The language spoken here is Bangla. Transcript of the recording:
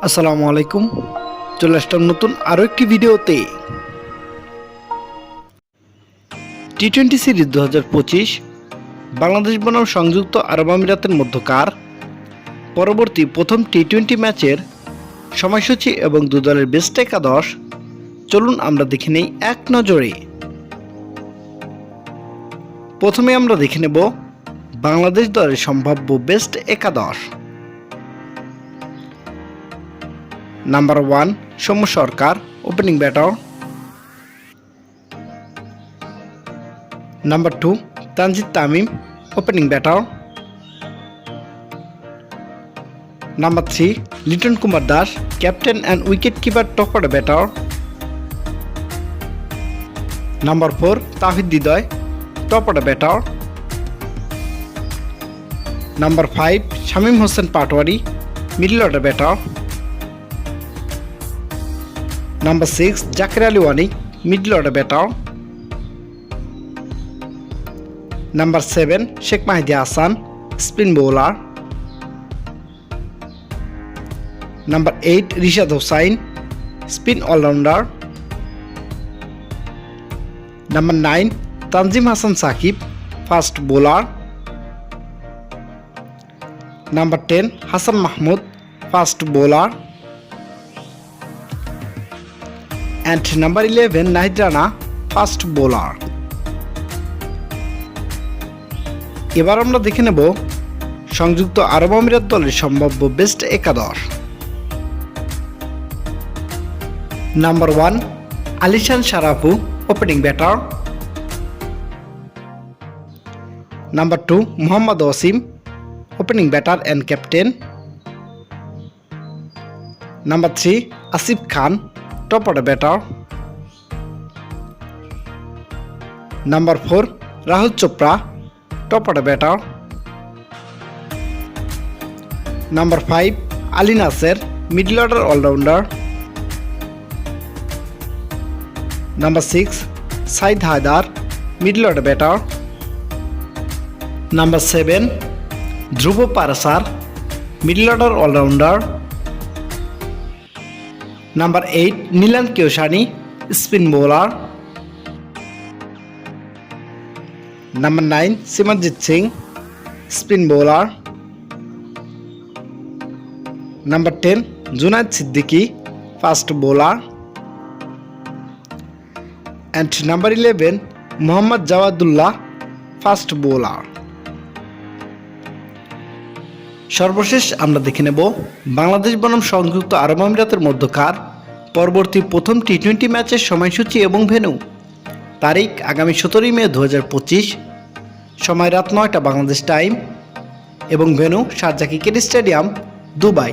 আসসালামু আলাইকুম। চলে আসলাম নতুন আরও একটি ভিডিওতে। টি-20 সিরিজ 2025 বাংলাদেশ বনাম সংযুক্ত আরব আমিরাতের মধ্যকার পরবর্তী প্রথম টি-20 ম্যাচের সময়সূচি এবং দু দলের বেস্ট একাদশ চলুন আমরা দেখে নেই এক নজরে। প্রথমে আমরা দেখে নেব বাংলাদেশ দলের সম্ভাব্য বেস্ট একাদশ। Number 1 Soumya Sarkar, opening batter. Number 2 Tanzid Tamim, opening batter. Number 3 Liton Kumar Das, captain and wicketkeeper, top order batter. Number 4 Towhid Hridoy, top order batter. Number 5 Shamim Hossain Patwari, middle order batter. Number 6 Jaker Ali Anik, middle order batter. Number 7 Sheikh Mahedi Hasan, spin bowler. Number 8 Rishad Hossain, spin allrounder. Number 9 Tanzim Hasan Sakib, fast bowler. Number 10 Hasan Mahmud, fast bowler. And number 11 Nahid Rana, fast bowler. এবার আমরা দেখে নেব সংযুক্ত আরব আমিরাত দলের সম্ভাব্য বেস্ট একাদশ। Number 1 Alishan Sharafu, opening batter. Number 2 Muhammad Waseem, opening batter and captain. Number 3 Asif Khan, top order batter. Number 4 Rahul Chopra, top order batter. Number 5 Ali Naseer, middle order allrounder. Number 6 Syed Haider, middle order batter. Number 7 Dhruv Parashar, middle order allrounder. Number 8 Nilansh Keswani, spin bowler. Number 9 Simranjeet Singh, spin bowler. Number 10 Junaid Siddiqui, fast bowler. And number 11 Mohammad Jawadullah, fast bowler. সর্বশেষ আমরা দেখে নেব বাংলাদেশ বনাম সংযুক্ত আরব আমিরাতের মধ্যকার পরবর্তী প্রথম টি-20 ম্যাচের সময়সূচি এবং ভেন্যু। তারিখ আগামী 17 মে 2025, সময় রাত 9টা বাংলাদেশ টাইম এবং venue Sharjah cricket stadium, Dubai.